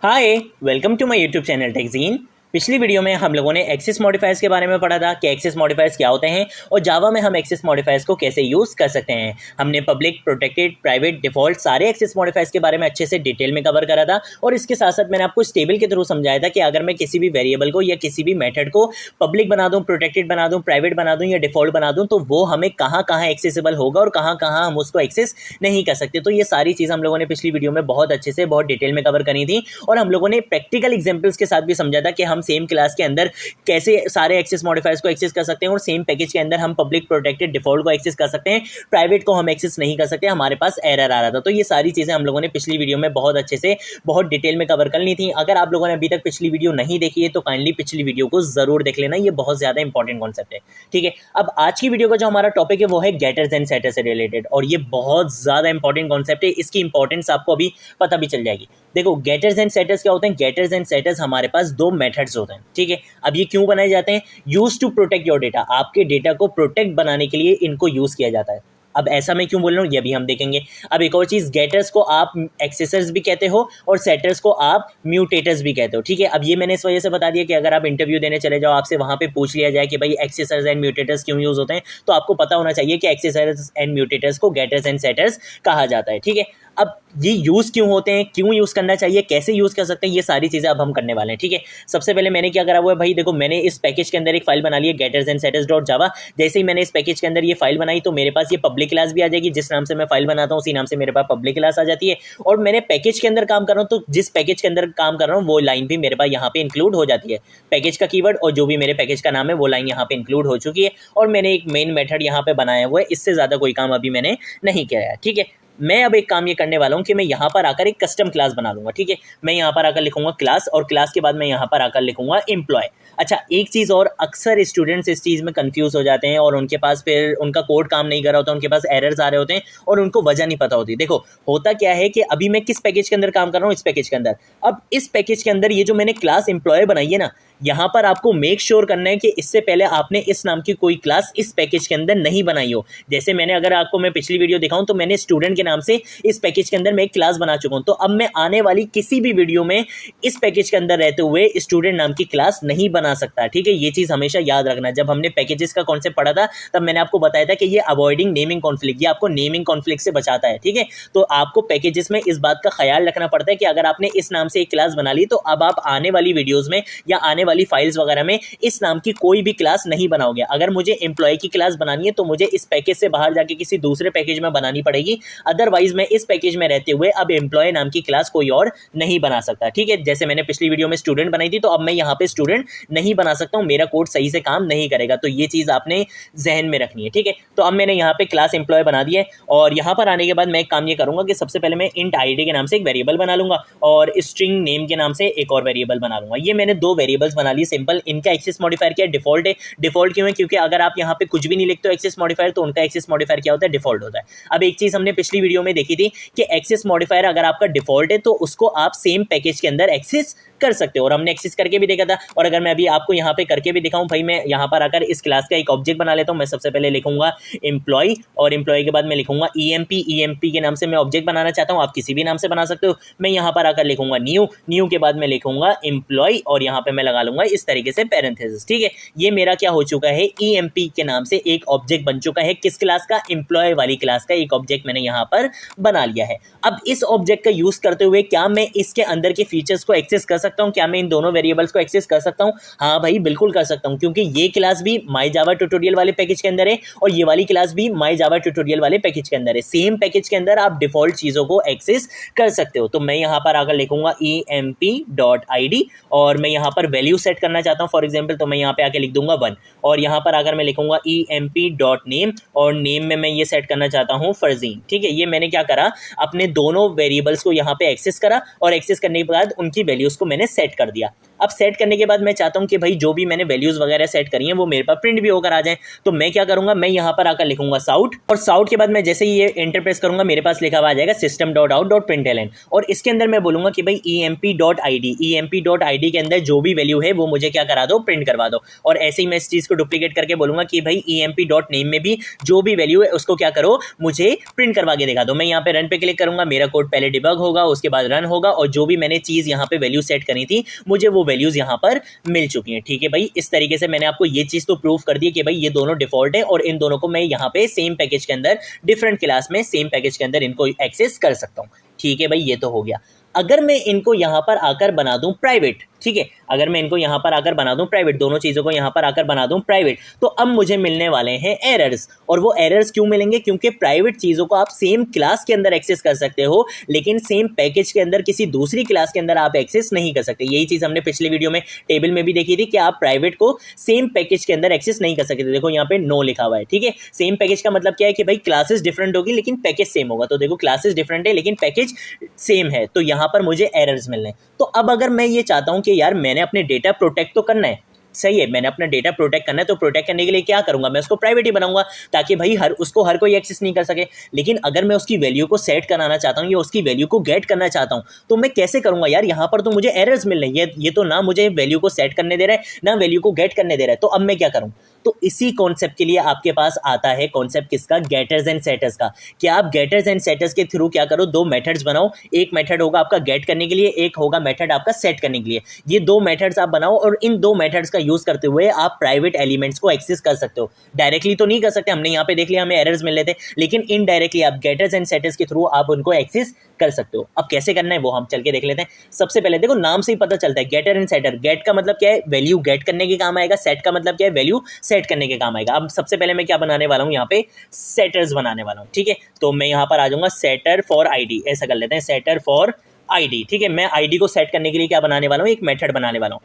Hi, welcome to my YouTube channel Techgene. पिछली video में हम लोगों ने एक्सेस मॉडिफायर्स के बारे में पढ़ा था कि एक्सेस मॉडिफायर्स क्या होते हैं और जावा में हम एक्सेस मॉडिफायर्स को कैसे यूज़ कर सकते हैं। हमने पब्लिक, प्रोटेक्टेड, प्राइवेट, डिफॉल्ट सारे एक्सेस मॉडिफायर्स के बारे में अच्छे से डिटेल में कवर करा था और इसके साथ साथ मैंने आपको इस टेबल के थ्रू समझाया था कि अगर मैं किसी भी वेरिएबल को या किसी भी मेथड को पब्लिक बना दूँ, प्रोटेक्टेड बना दूँ, प्राइवेट बना दूँ या डिफॉल्ट बना दूँ तो वो हमें कहाँ कहाँ एक्सेसिबल होगा और कहाँ कहाँ हम उसको एक्सेस नहीं कर सकते। तो ये सारी चीज़ हम लोगों ने पिछली वीडियो में बहुत अच्छे से बहुत डिटेल में कवर करी थी और हम लोगों ने प्रैक्टिकल एग्जाम्पल्स के साथ भी समझा था कि हम सेम क्लास के अंदर कैसे सारे एक्सेस मॉडिफायर्स को एक्सेस कर सकते हैं और सेम पैकेज के अंदर हम पब्लिक, प्रोटेक्टेड, डिफॉल्ट को एक्सेस कर सकते हैं, प्राइवेट को हम एक्सेस नहीं कर सकते, हमारे पास एरर आ रहा था। तो ये सारी चीज़ें हम लोगों ने पिछली वीडियो में बहुत अच्छे से बहुत डिटेल में कवर कर ली थी। अगर आप लोगों ने अभी तक पिछली वीडियो नहीं देखी है तो काइंडली पिछली वीडियो को जरूर देख लेना, ये बहुत ज़्यादा इंपॉर्टेंट कॉन्सेप्ट है। ठीक है, अब आज की वीडियो का जो हमारा टॉपिक है वो है गेटर्स एंड सेटर्स से रिलेटेड और ये बहुत ज़्यादा इंपॉर्टेंट कॉन्सेप्ट है। इसकी इंपॉर्टेंस आपको अभी पता भी चल जाएगी। देखो, गेटर्स एंड सेटर्स क्या होते हैं? गेटर्स एंड सेटर्स हमारे पास दो मेथड्स होते हैं। ठीक है, अब ये क्यों बनाए जाते हैं? Use to protect your data, आपके डेटा को प्रोटेक्ट बनाने के लिए इनको यूज किया जाता है। अब ऐसा मैं क्यों बोल रहा हूँ ये भी हम देखेंगे। अब एक और चीज़, गेटर्स को आप एक्सेसर्स भी कहते हो और सेटर्स को आप म्यूटेटर्स भी कहते हो। ठीक है, अब ये मैंने इस वजह से बता दिया कि अगर आप इंटरव्यू देने चले जाओ, आपसे वहाँ पे पूछ लिया जाए कि भाई एक्सेसर्स एंड म्यूटेटर्स क्यों यूज होते हैं, तो आपको पता होना चाहिए कि एक्सेसर्स एंड म्यूटेटर्स को गेटर्स एंड सेटर्स कहा जाता है। ठीक है, अब ये यूज़ क्यों होते हैं, क्यों यूज़ करना चाहिए, कैसे यूज़ कर सकते हैं, ये सारी चीज़ें अब हम करने वाले हैं। ठीक है, सबसे पहले मैंने क्या करा हुआ है भाई, देखो मैंने इस पैकेज के अंदर एक फाइल बना ली है getters and setters dot Java. जैसे ही मैंने इस पैकेज के अंदर ये फाइल बनाई तो मेरे पास ये पब्लिक क्लास भी आ जाएगी, जिस नाम से मैं फाइल बनाता हूँ उसी नाम से मेरे पास पब्लिक क्लास आ जाती है। और मैंने पैकेज के अंदर काम कर रहा हूँ तो जिस पैकेज के अंदर काम कर रहा हूँ वो लाइन भी मेरे पास यहाँ पे इंक्लूड हो जाती है। पैकेज का कीवर्ड और जो भी मेरे पैकेज का नाम है वो लाइन यहाँ पे इंक्लूड हो चुकी है और मैंने एक मेन मेथड यहाँ पे बनाया हुआ है। इससे ज़्यादा कोई काम अभी मैंने नहीं किया है। ठीक है, मैं अब एक काम ये करने वाला हूँ कि मैं यहाँ पर आकर एक कस्टम क्लास बना लूँगा। ठीक है, मैं यहाँ पर आकर लिखूंगा क्लास और क्लास के बाद मैं यहाँ पर आकर लिखूंगा एम्प्लॉय। अच्छा, एक चीज़ और, अक्सर स्टूडेंट्स इस चीज़ में कंफ्यूज हो जाते हैं और उनके पास फिर उनका कोड काम नहीं कर रहा होता, उनके पास एरर्स आ रहे होते हैं और उनको वजह नहीं पता होती। देखो, होता क्या है कि अभी मैं किस पैकेज के अंदर काम कर रहा हूँ, इस पैकेज के अंदर। अब इस पैकेज के अंदर ये जो मैंने क्लास एम्प्लॉय बनाई है ना, यहाँ पर आपको मेक श्योर करना है कि इससे पहले आपने इस नाम की कोई क्लास इस पैकेज के अंदर नहीं बनाई हो। जैसे मैंने, अगर आपको मैं पिछली वीडियो दिखाऊं तो मैंने स्टूडेंट के नाम से इस पैकेज के अंदर मैं एक क्लास बना चुका हूं। तो अब मैं आने वाली किसी भी वीडियो में इस पैकेज के अंदर रहते हुए स्टूडेंट नाम की क्लास नहीं बना सकता। ठीक है, ये चीज हमेशा याद रखना। जब हमने पैकेजेस का कॉन्सेप्ट पढ़ा था तब मैंने आपको बताया था कि ये अवॉइडिंग नेमिंग कॉन्फ्लिक्ट, ये आपको नेमिंग कॉन्फ्लिक्ट से बचाता है। ठीक है, तो आपको पैकेजेस में इस बात का ख्याल रखना पड़ता है कि अगर आपने इस नाम से एक क्लास बना ली तो अब आप आने वाली वीडियोज में या आने वाली फाइल्स वगैरह में इस नाम की कोई भी क्लास नहीं बनाओगे। अगर मुझे एम्प्लॉय की क्लास बनानी है तो मुझे इस पैकेज से बाहर जाके किसी दूसरे पैकेज में बनानी पड़ेगी, अदरवाइज मैं इस पैकेज में रहते हुए अब एम्प्लॉय नाम की क्लास कोई और नहीं बना सकता। ठीक है, जैसे मैंने पिछली वीडियो में स्टूडेंट बनाई थी तो अब मैं यहाँ पे स्टूडेंट नहीं बना सकता हूँ, मेरा कोड सही से काम नहीं करेगा। तो ये चीज आपने जहन में रखनी है। ठीक है, तो अब मैंने यहाँ पे क्लास एम्प्लॉय बना दिया है और यहाँ पर आने के बाद मैं एक काम ये करूंगा कि सबसे पहले मैं इंट आईडी के नाम से एक वेरिएबल बना लूंगा और स्ट्रिंग नेम के नाम से एक और वेरिएबल बना लूंगा। ये मैंने दो वेरिएबल्स बना लिए सिंपल। इनका एक्सेस मॉडिफायर क्या है? डिफॉल्ट है। डिफॉल्ट क्यों है? क्योंकि अगर आप यहाँ पे कुछ भी नहीं लिखते हो एक्सेस मॉडिफायर तो उनका एक्सेस मॉडिफायर क्या होता है? डिफॉल्ट होता है। अब एक चीज हमने पिछली वीडियो में देखी थी कि एक्सेस मॉडिफायर अगर आपका डिफॉल्ट है तो उसको आप सेम पैकेज के अंदर एक्सेस कर सकते हो और हमने एक्सेस करके भी देखा था। और अगर मैं अभी आपको यहाँ पे करके भी दिखाऊं, भाई मैं यहाँ पर आकर इस क्लास का एक ऑब्जेक्ट बना लेता हूँ। मैं सबसे पहले लिखूंगा एम्प्लॉय और एम्प्लॉय के बाद मैं लिखूंगा ईएमपी के नाम से मैं ऑब्जेक्ट बनाना चाहता हूँ, आप किसी भी नाम से बना सकते हो। मैं यहाँ पर आकर लिखूंगा न्यू के बाद मैं लिखूंगा एम्प्लॉय और यहाँ पे मैं लगा लूंगा इस तरीके से पैरेंथेसिस। ठीक है, ये मेरा क्या हो चुका है? ईएमपी के नाम से एक ऑब्जेक्ट बन चुका है। किस क्लास का? एम्प्लॉय वाली क्लास का एक ऑब्जेक्ट मैंने यहाँ पर बना लिया है। अब इस ऑब्जेक्ट का यूज करते हुए क्या मैं इसके अंदर के फीचर्स को एक्सेस कर सकता हूँ? क्या मैं इन दोनों वेरिएबल्स को एक्सेस कर सकता हूं? हाँ भाई, बिल्कुल कर सकता हूं, क्योंकि ये क्लास भी माई जावा ट्यूटोरियल वाले पैकेज के अंदर है और ये वाली क्लास भी माई जावा ट्यूटोरियल वाले पैकेज के अंदर है। सेम पैकेज के अंदर आप डिफॉल्ट चीजों को एक्सेस कर सकते हो। तो मैं यहाँ पर आकर लिखूंगा emp.id और मैं यहाँ पर वैल्यू सेट करना चाहता हूँ फॉर एग्जाम्पल, तो मैं यहाँ पे आके लिख दूंगा 1 और यहाँ पर आकर मैं लिखूंगा emp.name और नेम में मैं ये सेट करना चाहता हूँ फरजीन। ठीक है, ये मैंने क्या करा, अपने दोनों वेरिएबल्स को यहाँ पे एक्सेस करा और एक्सेस करने के बाद उनकी वैल्यूज को मैंने सेट कर दिया। अब सेट करने के बाद मैं चाहता हूँ कि भाई जो भी मैंने वैल्यूज वगैरह सेट करी हैं वो मेरे पास प्रिंट भी होकर आ जाए। तो मैं क्या करूंगा, मैं यहाँ पर आकर लिखूंगा साउट, और साउट के बाद मैं जैसे ही ये एंटर प्रेस करूंगा मेरे पास लिखा हुआ आ जाएगा system.out.println, और इसके अंदर मैं बोलूंगा कि भाई emp.id के अंदर जो भी वैल्यू है वो मुझे क्या करा दो, प्रिंट करवा दो। और ऐसे ही मैं इस चीज को डुप्लीकेट करके बोलूंगा कि भाई emp.name में भी जो भी वैल्यू है उसको क्या करो, मुझे प्रिंट करवा के दिखा दो। मैं यहाँ पे रन पे क्लिक करूंगा, मेरा कोड पहले डिबग होगा, उसके बाद रन होगा, और जो भी मैंने चीज यहाँ पे वैल्यू सेट करी थी मुझे वो वैल्यूज यहाँ पर मिल चुकी हैं। ठीक है भाई, इस तरीके से मैंने आपको ये चीज तो प्रूव कर दी कि भाई ये दोनों डिफॉल्ट है और इन दोनों को मैं यहाँ पे सेम पैकेज के अंदर, डिफरेंट क्लास में सेम पैकेज के अंदर इनको एक्सेस कर सकता हूँ। ठीक है भाई, ये तो हो गया। अगर मैं इनको यहाँ पर आकर बना दूं प्राइवेट, ठीक है, अगर मैं इनको यहाँ पर आकर बना दूं प्राइवेट, दोनों चीज़ों को यहाँ पर आकर बना दूं प्राइवेट, तो अब मुझे मिलने वाले हैं एरर्स। और वो एरर्स क्यों मिलेंगे, क्योंकि प्राइवेट चीज़ों को आप सेम क्लास के अंदर एक्सेस कर सकते हो, लेकिन सेम पैकेज के अंदर किसी दूसरी क्लास के अंदर आप एक्सेस नहीं कर सकते। यही चीज़ हमने पिछले वीडियो में टेबल में भी देखी थी कि आप प्राइवेट को सेम पैकेज के अंदर एक्सेस नहीं कर सकते। देखो यहाँ पे नो लिखा हुआ है। ठीक है, सेम पैकेज का मतलब क्या है कि भाई क्लासेस डिफरेंट होगी लेकिन पैकेज सेम होगा। तो देखो क्लासेस डिफरेंट है लेकिन पैकेज सेम है, तो यहाँ पर मुझे एरर्स मिलने। तो अब अगर मैं ये चाहता हूं कि यार मैंने अपने डेटा प्रोटेक्ट तो करना है, सही है, मैंने अपना डेटा प्रोटेक्ट करना है, तो प्रोटेक्ट करने के लिए क्या करूंगा, मैं उसको प्राइवेट ही बनाऊंगा ताकि भाई उसको हर कोई एक्सेस नहीं कर सके। लेकिन अगर मैं उसकी वैल्यू को सेट कराना चाहता हूं या उसकी वैल्यू को गेट करना चाहता हूं तो मैं कैसे करूंगा यार, यहां पर तो मुझे एरर्स मिल रही है, ये तो ना मुझे वैल्यू को सेट करने दे रहा है ना वैल्यू को गेट करने दे रहा है। तो अब मैं क्या करूं, तो इसी कॉन्सेप्ट के लिए आपके पास आता है कॉन्सेप्ट किसका, गेटर्स एंड सेटर्स का। कि आप गेटर्स एंड सेटर्स के थ्रू क्या करो, दो मेथड्स बनाओ। एक मेथड होगा आपका गेट करने के लिए, एक होगा मेथड आपका सेट करने के लिए। ये दो मेथड्स आप बनाओ और इन दो मेथड्स का यूज करते हुए आप प्राइवेट एलिमेंट्स को एक्सेस कर सकते हो। डायरेक्टली तो नहीं कर सकते, हमने यहाँ पे देख लिया हमें एरर्स मिल रहे थे, लेकिन इनडायरेक्टली आप गेटर्स एंड सेटर्स के थ्रू आप उनको एक्सेस कर सकते हो। अब कैसे करना है वो हम चल के देख लेते हैं। सबसे पहले देखो नाम से ही पता चलता है, गेटर एंड सेटर। गेट का मतलब क्या है, वैल्यू गेट करने के काम आएगा। सेट का मतलब क्या है, वैल्यू सेट करने के काम आएगा। अब सबसे पहले मैं क्या बनाने वाला हूँ, यहाँ पे सेटर्स बनाने वाला हूँ। ठीक है, तो मैं यहाँ पर आ जाऊंगा सेटर फॉर आईडी, ऐसा कर लेते हैं, सेटर फॉर आईडी। ठीक है, मैं आईडी को सेट करने के लिए क्या बनाने वाला हूँ, एक मेथड बनाने वाला हूँ।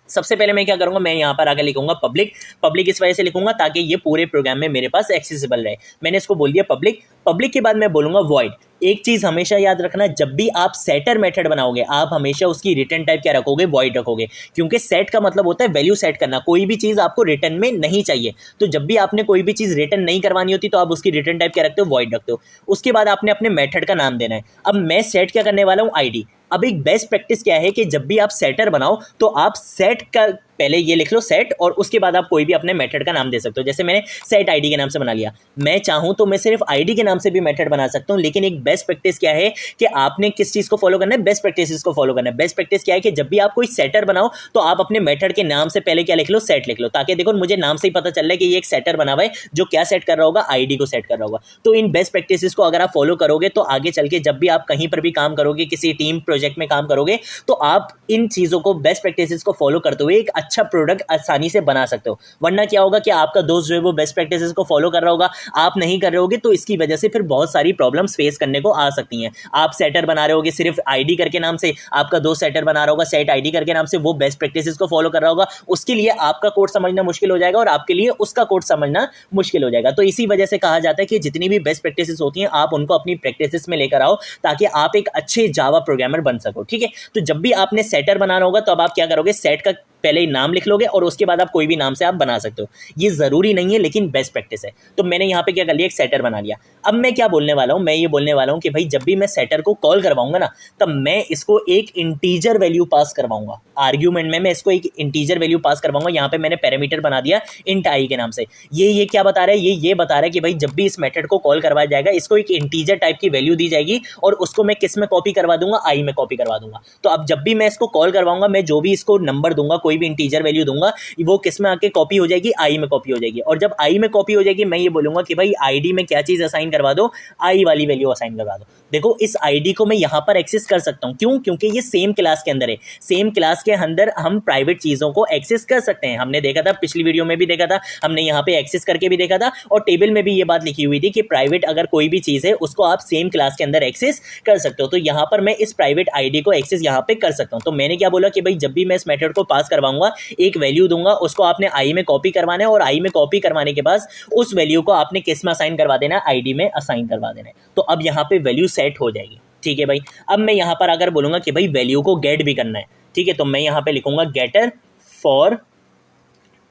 सबसे पहले मैं क्या करूंगा, मैं यहाँ पर आकर लिखूंगा पब्लिक। पब्लिक इस वजह से लिखूंगा ताकि ये पूरे प्रोग्राम में मेरे पास एक्सेसिबल रहे। मैंने इसको बोल दिया पब्लिक। पब्लिक के बाद मैं बोलूंगा वॉइड। एक चीज हमेशा याद रखना, जब भी आप सेटर मेथड बनाओगे आप हमेशा उसकी रिटर्न टाइप क्या रखोगे, वॉइड रखोगे, क्योंकि सेट का मतलब होता है वैल्यू सेट करना। कोई भी चीज आपको रिटर्न में नहीं चाहिए, तो जब भी आपने कोई भी चीज रिटर्न नहीं करवानी होती तो आप उसकी रिटर्न टाइप क्या रखते हो, वॉइड रखते हो। उसके बाद आपने अपने मेथड का नाम देना है। अब मैं सेट क्या करने वाला हूँ, आईडी। अब एक बेस्ट प्रैक्टिस क्या है कि जब भी आप सेटर बनाओ तो आप सेट का पहले ये लिख लो सेट, और उसके बाद आप कोई भी अपने मेथड का नाम दे सकते हो। जैसे मैंने सेट आईडी के नाम से बना लिया। मैं चाहूं तो मैं सिर्फ आईडी के नाम से भी मेथड बना सकता हूं, लेकिन एक बेस्ट प्रैक्टिस क्या है कि आपने किस चीज को फॉलो करना है, बेस्ट प्रैक्टिस को फॉलो करना है। बेस्ट प्रैक्टिस क्या है कि जब भी आप कोई सेटर बनाओ तो आप अपने मेथड के नाम से पहले क्या लिख लो, सेट लिख लो, ताकि देखो मुझे नाम से ही पता चल रहा है कि ये एक सेटर बना हुआ है जो क्या सेट कर रहा होगा, आईडी को सेट कर रहा होगा। तो इन बेस्ट प्रैक्टिस को अगर आप फॉलो करोगे तो आगे चल के जब भी आप कहीं पर भी काम करोगे, किसी टीम प्रोजेक्ट में काम करोगे, तो आप इन चीजों को, बेस्ट प्रैक्टिस को फॉलो करते हुए एक अच्छा प्रोडक्ट आसानी से बना सकते हो। वरना क्या होगा कि आपका दोस्त जो है वो बेस्ट प्रैक्टिसेस को फॉलो कर रहा होगा, आप नहीं कर रहे होगे, तो इसकी वजह से फिर बहुत सारी प्रॉब्लम्स फेस करने को आ सकती हैं। आप सेटर बना रहे होगे सिर्फ आईडी करके नाम से, आपका दोस्त सेटर बना रहा होगा सेट आईडी करके नाम से, वो बेस्ट प्रैक्टिसेस को फॉलो कर रहा होगा, उसके लिए आपका कोड समझना मुश्किल हो जाएगा और आपके लिए उसका कोड समझना मुश्किल हो जाएगा। तो इसी वजह से कहा जाता है कि जितनी भी बेस्ट प्रैक्टिसेस होती हैं आप उनको अपनी प्रैक्टिसेस में लेकर आओ ताकि आप एक अच्छे जावा प्रोग्रामर बन सको। ठीक है, तो जब भी आपने सेटर बनाना होगा तो अब आप क्या करोगे, सेट का पहले ही नाम लिख लोगे और उसके बाद आप कोई भी नाम से आप बना सकते हो। ये जरूरी नहीं है लेकिन बेस्ट प्रैक्टिस है। तो मैंने यहाँ पे क्या कर लिया, एक सेटर बना लिया। अब मैं क्या बोलने वाला हूँ, मैं ये बोलने वाला हूँ कि भाई जब भी मैं सेटर को कॉल करवाऊंगा ना, तब मैं इसको एक इंटीजर वैल्यू पास करवाऊंगा। आर्ग्यूमेंट में मैं इसको एक इंटीजर वैल्यू पास करवाऊंगा। यहाँ पे मैंने पैरामीटर बना दिया इंट आई के नाम से। ये क्या बता रहा है, ये बता रहा है कि भाई जब भी इस मेथड को कॉल करवाया जाएगा इसको एक इंटीजर टाइप की वैल्यू दी जाएगी और उसको मैं किस में कॉपी करवा दूंगा, आई में कॉपी करवा दूंगा। तो अब जब भी मैं इसको कॉल करवाऊंगा, मैं जो भी इसको नंबर दूंगा, कोई भी इंटीजर वैल्यू दूंगा, वो किस में आके कॉपी हो जाएगी, आई में कॉपी हो जाएगी। और जब आई में कॉपी हो जाएगी मैं ये बोलूंगा कि भाई आईडी में क्या चीज असाइन करवा दो, आई वाली वैल्यू असाइन करवा दो। देखो इस आईडी को मैं यहां पर एक्सेस कर सकता हूं, क्यों, क्योंकि ये सेम क्लास के अंदर है। सेम क्लास के अंदर हम प्राइवेट चीजों को एक्सेस कर सकते हैं। हमने देखा था, पिछली वीडियो में भी देखा था, हमने यहाँ पे एक्सेस करके भी देखा था और टेबल में भी ये बात लिखी हुई थी कि प्राइवेट अगर कोई भी चीज है उसको आप सेम क्लास के अंदर एक्सेस कर सकते हो। तो यहाँ पर मैं इस प्राइवेट आईडी को एक्सेस यहाँ पे कर सकता हूँ। तो मैंने क्या बोला कि भाई जब भी मैं इस मेथड को पास करवाऊंगा, एक वैल्यू दूंगा, उसको आपने आई में कॉपी करवाना है और आई में कॉपी करवाने के बाद उस वैल्यू को आपने किस में असाइन करवा देना है, आईडी में असाइन करवा देना है। तो अब यहाँ पे वैल्यू सेट हो जाएगी। ठीक है भाई, अब मैं यहाँ पर अगर बोलूंगा कि भाई वैल्यू को गेट भी करना है, ठीक है। तो मैं यहाँ पे लिखूंगा गेटर फॉर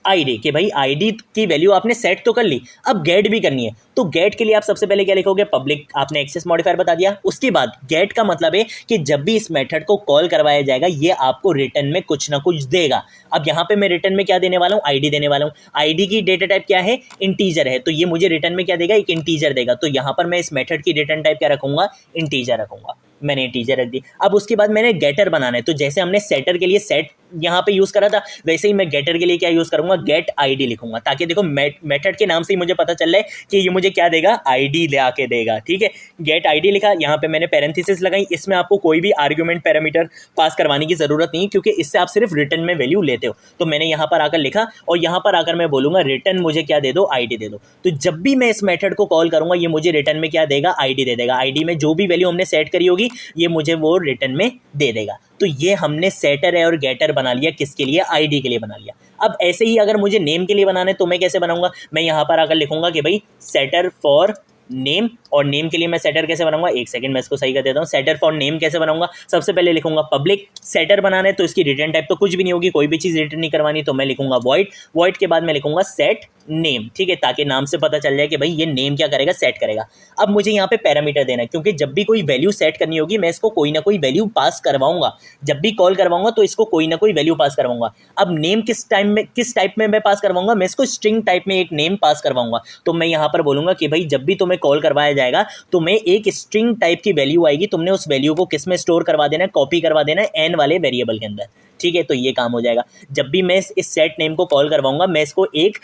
आईडी कि भाई आईडी की वैल्यू आपने सेट तो कर ली, अब गेट भी करनी है। तो गेट के लिए आप सबसे पहले क्या लिखोगे, पब्लिक आपने एक्सेस मॉडिफायर बता दिया। उसके बाद गेट का मतलब है कि जब भी इस मेथड को कॉल करवाया जाएगा ये आपको रिटर्न में कुछ ना कुछ देगा। अब यहाँ पे मैं रिटर्न में क्या देने वाला हूँ, आईडी देने वाला हूँ। आईडी की डेटा टाइप क्या है, इंटीजर है, तो ये मुझे रिटर्न में क्या देगा, एक इंटीजर देगा। तो यहाँ पर मैं इस मेथड की रिटर्न टाइप क्या रखूंगा, इंटीजर रखूंगा। मैंने इंटीजर रख दी। अब उसके बाद मैंने गेटर बनाना है, तो जैसे हमने सेटर के लिए सेट यहाँ पे यूज करा था वैसे ही मैं गेटर के लिए क्या यूज करूंगा, गेट आईडी लिखूंगा, ताकि देखो मेथड के नाम से ही मुझे पता चल रहा है कि ये मुझे क्या देगा, आईडी ले आके देगा। ठीक है, गेट आईडी लिखा, यहाँ पे मैंने पैरेंथेसिस लगाई। इसमें आपको कोई भी आर्गुमेंट पैरामीटर पास करवाने की जरूरत नहीं, क्योंकि इससे आप सिर्फ रिटर्न में वैल्यू लेते हो। तो मैंने यहाँ पर आकर लिखा और यहाँ पर आकर मैं बोलूंगा रिटर्न मुझे क्या दे दो, आईडी दे दो। तो जब भी मैं इस मेथड को कॉल करूंगा ये मुझे रिटर्न में क्या देगा, आईडी दे देगा। आईडी में जो भी वैल्यू हमने सेट करी होगी ये मुझे वो रिटर्न में दे देगा। तो ये हमने सेटर है और गेटर बना लिया, किसके लिए, आईडी के लिए बना लिया। अब ऐसे ही अगर मुझे नेम के लिए बनाना है तो मैं कैसे बनाऊंगा, मैं यहाँ पर आकर लिखूंगा कि भाई सेटर फॉर नेम, और नेम के लिए मैं सेटर कैसे बनाऊंगा, एक सेकंड मैं इसको सही कर देता हूँ। सेटर फॉर नेम कैसे बनाऊंगा, सबसे पहले लिखूंगा पब्लिक। सेटर बनाना है तो इसकी रिटर्न टाइप तो कुछ भी नहीं होगी, कोई भी चीज़ रिटर्न नहीं करवानी, तो मैं लिखूंगा वॉइड। वॉइड के बाद मैं लिखूंगा सेट नेम, ठीक है, ताकि नाम से पता चल जाए कि भाई ये नेम क्या करेगा, सेट करेगा। अब मुझे यहाँ पे पैरामीटर देना है, क्योंकि जब भी कोई वैल्यू सेट करनी होगी मैं इसको कोई ना कोई वैल्यू पास करवाऊंगा। जब भी कॉल करवाऊंगा तो इसको कोई ना कोई वैल्यू पास करवाऊंगा। अब नेम किस टाइप में मैं पास करवाऊंगा, मैं इसको स्ट्रिंग टाइप में एक नेम पास करवाऊंगा। तो मैं यहाँ पर बोलूंगा कि भाई जब भी तुम्हें कॉल करवाया जाएगा तो मैं एक स्ट्रिंग टाइप की वैल्यू आएगी, तुमने उस वैल्यू को किस में स्टोर करवा देना है, कॉपी करवा देना है एन वाले वेरिएबल के अंदर। ठीक है, तो ये काम हो जाएगा। जब भी मैं इस सेट नेम को कॉल करवाऊंगा मैं इसको एक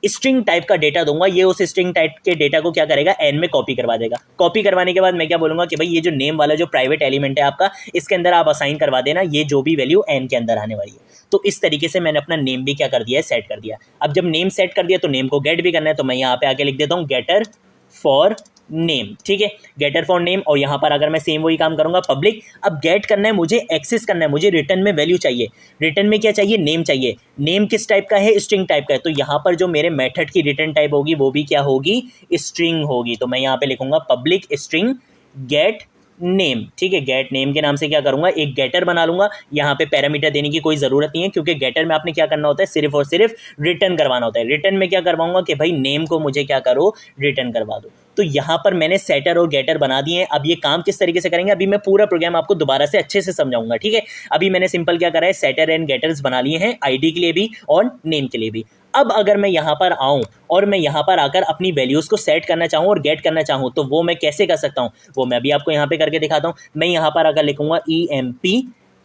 स्ट्रिंग टाइप का डेटा दूंगा, ये उस स्ट्रिंग टाइप के डेटा को क्या करेगा, एन में कॉपी करवा देगा। कॉपी करवाने के बाद मैं क्या बोलूंगा कि भाई ये जो नेम वाला जो प्राइवेट एलिमेंट है आपका, इसके अंदर आप असाइन करवा देना ये जो भी वैल्यू एन के अंदर आने वाली है। तो इस तरीके से मैंने अपना नेम भी क्या कर दिया है, सेट कर दिया। अब जब नेम सेट कर दिया तो नेम को गेट भी करना है, तो मैं यहाँ पे आके लिख देता हूँ गेटर फॉर नेम। ठीक है, गेटर फॉर नेम, और यहाँ पर अगर मैं सेम वही काम करूंगा पब्लिक। अब गेट करना है मुझे, एक्सेस करना है मुझे, रिटर्न में वैल्यू चाहिए। रिटर्न में क्या चाहिए, नेम चाहिए। नेम किस टाइप का है, स्ट्रिंग टाइप का है, तो यहाँ पर जो मेरे मेथड की रिटर्न टाइप होगी वो भी क्या होगी, स्ट्रिंग होगी। तो मैं यहाँ पे लिखूंगा पब्लिक स्ट्रिंग गेट नेम। ठीक है, गेट नेम के नाम से क्या करूंगा, एक गेटर बना लूंगा। यहाँ पे पैरामीटर देने की कोई जरूरत नहीं है, क्योंकि गेटर में आपने क्या करना होता है, सिर्फ और सिर्फ रिटर्न करवाना होता है। रिटर्न में क्या करवाऊंगा कि भाई नेम को मुझे क्या करो, रिटर्न करवा दो। तो यहाँ पर मैंने सेटर और गेटर बना दिए हैं। अब ये काम किस तरीके से करेंगे, अभी मैं पूरा प्रोग्राम आपको दोबारा से अच्छे से समझाऊंगा। ठीक है, अभी मैंने सिंपल क्या करा है, सेटर एंड गेटर्स बना लिए हैं, आईडी के लिए भी और नेम के लिए भी। अब अगर मैं यहाँ पर आऊँ और मैं यहाँ पर आकर अपनी वैल्यूज़ को सेट करना चाहूँ और गेट करना चाहूँ तो वो मैं कैसे कर सकता हूँ, वो मैं अभी आपको यहाँ पे करके दिखाता हूँ। मैं यहाँ पर आकर लिखूंगा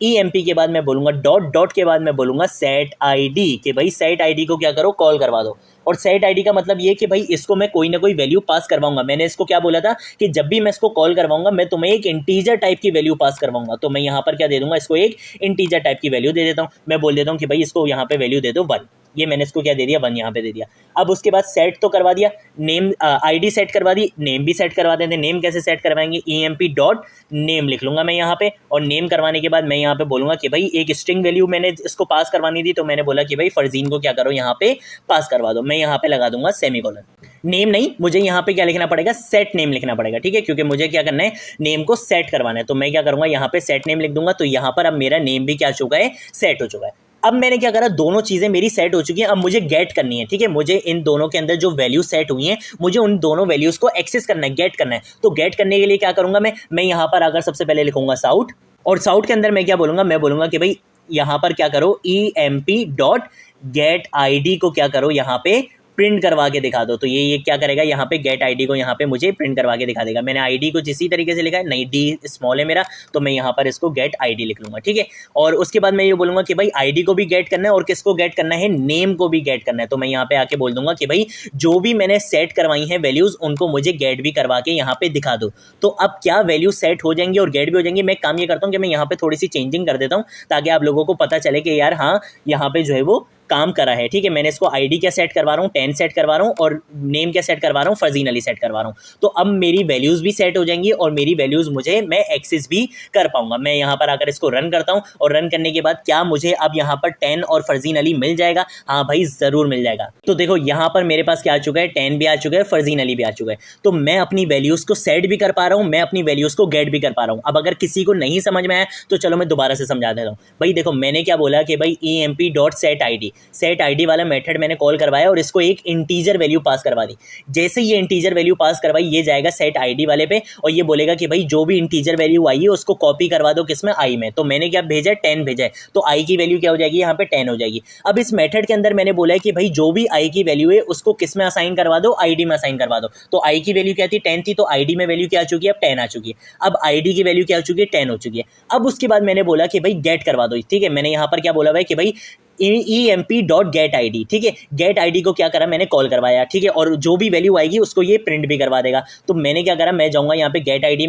EMP के बाद मैं बोलूँगा डॉट के बाद मैं बोलूँगा सेट आईडी कि भाई सेट आईडी को क्या करो, कॉल करवा दो। और सेट आईडी का मतलब ये कि भाई इसको मैं कोई ना कोई वैल्यू पास करवाऊंगा। मैंने इसको क्या बोला था कि जब भी मैं इसको कॉल करवाऊंगा मैं तुम्हें एक इंटीजर टाइप की वैल्यू पास करवाऊंगा। तो मैं यहाँ पर क्या दे दूंगा, इसको एक इंटीजर टाइप की वैल्यू दे देता हूँ। मैं बोल देता हूँ कि भाई इसको यहाँ पे वैल्यू दे दो 1। ये मैंने इसको क्या दे दिया, 1 यहाँ पे दे दिया। अब उसके बाद सेट तो करवा दिया, नेम आईडी सेट करवा दी, नेम भी सेट करवा देते। नेम कैसे सेट करवाएंगे, EMP डॉट नेम लिख लूंगा मैं यहाँ पे। और नेम करवाने के बाद मैं यहाँ पे बोलूंगा कि भाई एक स्ट्रिंग वैल्यू मैंने इसको पास करवानी थी, तो मैंने बोला कि भाई फरजीन को क्या करो, यहाँ पे पास करवा दो। मैं यहाँ पे लगा दूंगा सेमीकोलन। नेम नहीं, मुझे यहाँ पे क्या लिखना पड़ेगा, सेट नेम लिखना पड़ेगा। ठीक है, क्योंकि मुझे क्या करना है, नेम को सेट करवाना है। तो मैं क्या करूँगा, यहाँ पे सेट नेम लिख दूंगा। तो यहाँ पर अब मेरा नेम भी क्या हो चुका है, सेट हो चुका है। अब मैंने क्या करा, दोनों चीज़ें मेरी सेट हो चुकी हैं। अब मुझे गेट करनी है। ठीक है, मुझे इन दोनों के अंदर जो वैल्यू सेट हुई हैं मुझे उन दोनों वैल्यूज़ को एक्सेस करना है, गेट करना है। तो गेट करने के लिए क्या करूँगा, मैं यहाँ पर अगर सबसे पहले लिखूंगा साउट, और साउट के अंदर मैं क्या बोलूँगा, मैं बोलूँगा कि भाई यहाँ पर क्या करो, EMP डॉट गेट आईडी को क्या करो, यहाँ पे प्रिंट करवा के दिखा दो। तो ये क्या करेगा, यहाँ पे गेट आईडी को यहाँ पे मुझे प्रिंट करवा के दिखा देगा। मैंने आईडी को इसी तरीके से लिखा है, नहीं डी स्मॉल है मेरा, तो मैं यहाँ पर इसको गेट आईडी लिख लूँगा। ठीक है, और उसके बाद मैं ये बोलूँगा कि भाई आईडी को भी गेट करना है और किसको गेट करना है, नेम को भी गेट करना है। तो मैं यहाँ पे आके बोल दूंगा कि भाई जो भी मैंने सेट करवाई हैं वैल्यूज़ उनको मुझे गेट भी करवा के यहाँ पे दिखा दो। तो अब क्या वैल्यू सेट हो जाएंगी और गेट भी हो जाएंगी। मैं काम ये करता हूँ कि मैं यहाँ पे थोड़ी सी चेंजिंग कर देता हूँ ताकि आप लोगों को पता चले कि यार हाँ यहाँ पे जो है वो काम करा है, ठीक है। मैंने इसको आईडी क्या सेट करवा रहा हूँ, 10 सेट करवा रहा हूँ और नेम क्या सेट करवा रहा हूँ, फरजीन अली सेट करवा रहा हूँ। तो अब मेरी वैल्यूज़ भी सेट हो जाएंगी और मेरी वैल्यूज़ मैं एक्सेस भी कर पाऊंगा। मैं यहाँ पर आकर इसको रन करता हूँ और रन करने के बाद क्या मुझे अब यहाँ पर 10 और फरजीन अली मिल जाएगा? हाँ भाई, ज़रूर मिल जाएगा। तो देखो यहाँ पर मेरे पास क्या आ चुका है, 10 भी आ चुका है, फरजीन अली भी आ चुका है। तो मैं अपनी वैल्यूज़ को सेट भी कर पा रहा हूँ, मैं अपनी वैल्यूज़ को गेट भी कर पा रहा हूँ। अब अगर किसी को नहीं समझ में आया तो चलो मैं दोबारा से समझा देता हूँ। भाई देखो, मैंने क्या बोला कि भाई emp.setID वाला मेथड मैंने कॉल करवाया और इसको एक इंटीजर वैल्यू पास करवा दी। जैसे ये इंटीजर वैल्यू पास करवाई, ये जाएगा सेट आईडी वाले पे और ये बोलेगा कि भाई जो भी इंटीजर वैल्यू आई है उसको कॉपी करवा दो किसमें, आई में। तो मैंने क्या भेजा है, 10 भेजा है। तो आई की वैल्यू क्या हो जाएगी, यहाँ पे 10 हो जाएगी। अब इस मेथड के अंदर मैंने बोला है कि भाई जो भी आई की वैल्यू है उसको किस में असाइन करवा दो, आईडी में असाइन करवा दो। तो आई की वैल्यू क्या थी, 10 थी, तो आईडी में वैल्यू क्या आ चुकी है, अब 10 आ चुकी है। अब आईडी की वैल्यू क्या हो चुकी है, 10 हो चुकी है। अब उसके बाद मैंने बोला कि भाई गेट करवा दो, ठीक है। मैंने यहाँ पर क्या बोला हुआ है कि भाई emp.getID, ठीक है। गेट आईडी को क्या करा, मैंने कॉल करवाया, ठीक है। और जो भी वैल्यू आएगी उसको ये प्रिंट भी करवा देगा। तो मैंने क्या करा, मैं जाऊंगा यहाँ पे गेट आईडी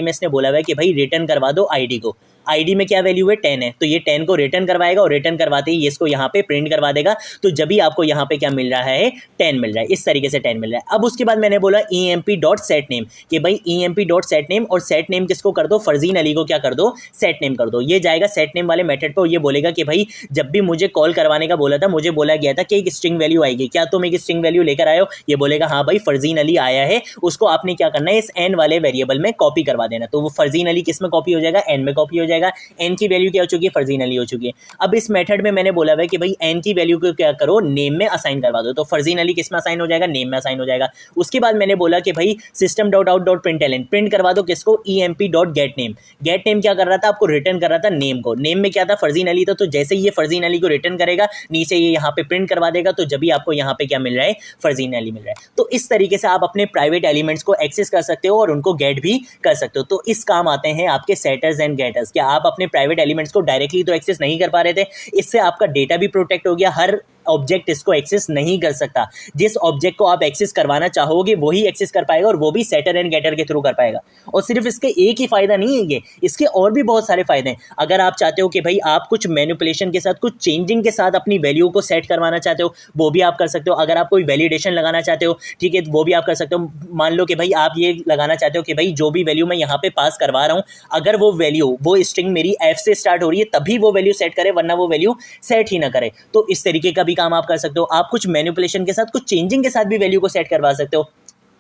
में इसने बोला हुआ है कि भाई रिटर्न करवा दो आईडी को। आईडी में क्या वैल्यू है, 10 है, तो ये 10 को रिटर्न करवाएगा और रिटर्न करवाते ही इसको यहाँ पे प्रिंट करवा देगा। तो जब भी आपको यहाँ पे क्या मिल रहा है, 10 मिल रहा है, इस तरीके से 10 मिल रहा है। अब उसके बाद मैंने बोला emp.setName कि भाई emp.setName, और सेट नेम किसको कर दो, फरजीन अली को क्या कर दो, सेट नेम कर दो। ये जाएगा सेट नेम वाले मेथड पे और ये बोलेगा कि भाई जब भी मुझे कॉल करवाने का बोला था, मुझे बोला गया था कि एक स्ट्रिंग वैल्यू आएगी, क्या तुम एक स्ट्रिंग वैल्यू लेकर आए हो? ये बोलेगा हाँ भाई फरजीन अली आया है, उसको आपने क्या करना है, इस एन वाले वेरिएबल में कॉपी करवा देना। तो वो फरजीन अली किस में कॉपी हो जाएगा, एन में कॉपी हो जाएगा। एन की वैल्यू क्या हो चुकी है, फरजीन अली हो चुकी है। अब इस मेथड में मैंने बोला है कि भाई एन की वैल्यू को क्या करो, नेम में असाइन करवा दो। तो फरजीन अली किस में असाइन हो जाएगा, नेम में असाइन हो जाएगा। उसके बाद मैंने बोला कि भाई system.out.println प्रिंट करवा दो किसको, emp.getName। गेट नेम क्या कर रहा था, आपको रिटर्न कर रहा था नेम को। नेम में क्या था, फरजीन अली था। तो जैसे ही ये फरजीन अली को रिटर्न करेगा, नीचे ये यहाँ पे प्रिंट करवा देगा। तो जब भी आपको यहाँ पे क्या मिल रहा है, फरजीन अली मिल रहा है। तो इस तरीके से आप अपने प्राइवेट एलिमेंट्स को एक्सेस कर सकते हो और उनको गेट भी कर सकते हो। तो इस काम आते हैं आपके सेटर्स एंड गेटर्स। क्या आप अपने प्राइवेट एलिमेंट्स को डायरेक्टली तो एक्सेस नहीं कर पा रहे थे, इससे आपका डेटा भी प्रोटेक्ट हो गया। हर ऑब्जेक्ट इसको एक्सेस नहीं कर सकता। जिस ऑब्जेक्ट को आप एक्सेस करवाना चाहोगे वही एक्सेस कर पाएगा और वो भी सेटर एंड गेटर के थ्रू कर पाएगा। और सिर्फ इसके एक ही फायदा नहीं है ये, इसके और भी बहुत सारे फायदे हैं। अगर आप चाहते हो कि भाई आप कुछ मैनिपुलेशन के साथ, कुछ चेंजिंग के साथ अपनी वैल्यू को सेट करवाना चाहते हो, वो भी आप कर सकते हो। अगर आप कोई वैलिडेशन लगाना चाहते हो, ठीक है, वो भी आप कर सकते हो। मान लो कि भाई आप ये लगाना चाहते हो कि भाई जो भी वैल्यू मैं यहाँ पे पास करवा रहा हूँ, अगर वो वैल्यू, वो स्ट्रिंग मेरी एफ से स्टार्ट हो रही है तभी वो वैल्यू सेट करे, वरना वो वैल्यू सेट ही ना करे। तो इस तरीके का भी काम आप कर सकते हो। आप कुछ मैनिपुलेशन के साथ, कुछ चेंजिंग के साथ भी वैल्यू को सेट करवा सकते हो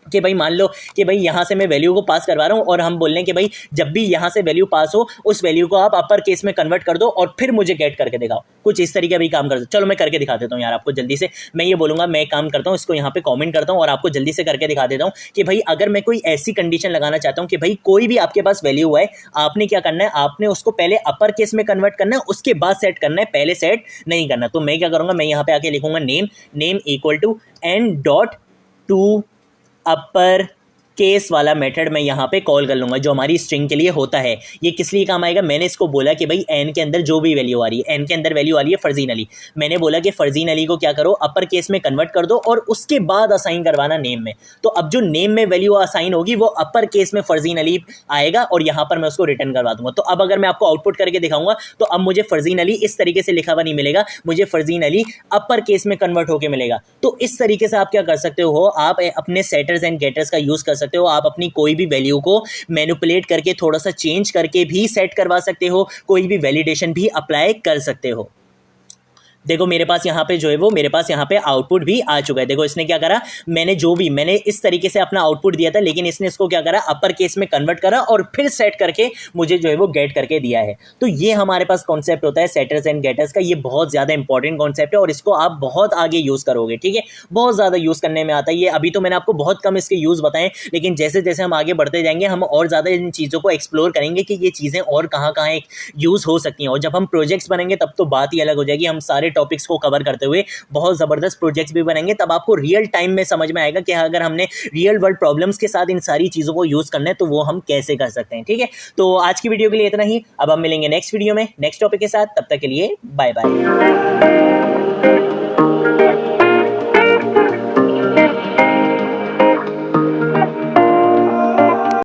कि भाई मान लो कि भाई यहाँ से मैं वैल्यू को पास करवा रहा हूँ और हम बोल रहे हैं कि भाई जब भी यहाँ से वैल्यू पास हो उस वैल्यू को आप अपर केस में कन्वर्ट कर दो और फिर मुझे गेट करके दिखाओ। कुछ इस तरीके का भी काम कर दो। चलो मैं करके दिखा देता हूँ यार आपको जल्दी से। मैं ये बोलूँगा, मैं काम करता हूँ, इसको यहाँ पे कॉमेंट करता हूँ और आपको जल्दी से करके दिखा देता हूँ कि भाई अगर मैं कोई ऐसी कंडीशन लगाना चाहता हूँ कि भाई कोई भी आपके पास वैल्यू है, आपने क्या करना है, आपने उसको पहले अपर केस में कन्वर्ट करना है, उसके बाद सेट करना है, पहले सेट नहीं करना। तो मैं क्या करूँगा, मैं यहाँ पे आके लिखूंगा name equal to n.to upper case वाला मेथड मैं यहाँ पे कॉल कर लूँगा, जो हमारी स्ट्रिंग के लिए होता है। ये किस लिए काम आएगा, मैंने इसको बोला कि भाई एन के अंदर जो भी वैल्यू आ रही है, एन के अंदर वैल्यू आ रही है फरजीन अली, मैंने बोला कि फरजीन अली को क्या करो, अपर केस में कन्वर्ट कर दो और उसके बाद असाइन करवाना नेम में। तो अब जो नेम में वैल्यू असाइन होगी वो अपर केस में फरजीन अली आएगा और यहाँ पर मैं उसको रिटर्न करवा दूंगा। तो अब अगर मैं आपको आउटपुट करके दिखाऊंगा तो अब मुझे फरजीन अली इस तरीके से लिखा हुआ नहीं मिलेगा, मुझे फरजीन अली अपर केस में कन्वर्ट होकर मिलेगा। तो इस तरीके से आप क्या कर सकते हो, आप अपने सेटर्स एंड गेटर्स का यूज कर सकते हो। आप अपनी कोई भी वैल्यू को मैनिपुलेट करके, थोड़ा सा चेंज करके भी सेट करवा सकते हो, कोई भी वैलिडेशन भी अप्लाई कर सकते हो। देखो मेरे पास यहाँ पे जो है वो मेरे पास यहाँ पे आउटपुट भी आ चुका है। देखो इसने क्या करा, मैंने इस तरीके से अपना आउटपुट दिया था, लेकिन इसने इसको क्या करा, अपर केस में कन्वर्ट करा और फिर सेट करके मुझे जो है वो गेट करके दिया है। तो ये हमारे पास कॉन्सेप्ट होता है सेटर्स एंड गेटर्स का। ये बहुत ज़्यादा इंपॉर्टेंट कॉन्सेप्ट है और इसको आप बहुत आगे यूज़ करोगे, ठीक है, बहुत ज़्यादा यूज़ करने में आता है ये। अभी तो मैंने आपको बहुत कम इसके यूज़ बताएं, लेकिन जैसे जैसे हम आगे बढ़ते जाएंगे हम और ज़्यादा इन चीज़ों को एक्सप्लोर करेंगे कि ये चीज़ें और कहाँ कहाँ यूज़ हो सकती हैं। और जब हम प्रोजेक्ट्स बनेंगे तब तो बात ही अलग हो जाएगी। हम सारे टॉपिक्स को कवर करते हुए बहुत ज़बरदस्त प्रोजेक्ट्स भी बनेंगे, तब आपको रियल टाइम में समझ में आएगा कि अगर हमने रियल वर्ल्ड प्रॉब्लम्स के साथ इन सारी चीज़ों को यूज़ करना है तो वो हम कैसे कर सकते हैं, ठीक है। तो आज की वीडियो के लिए इतना ही। अब हम मिलेंगे नेक्स्ट वीडियो में नेक्स्ट टॉपिक के साथ, तब तक के लिए बाय बाय।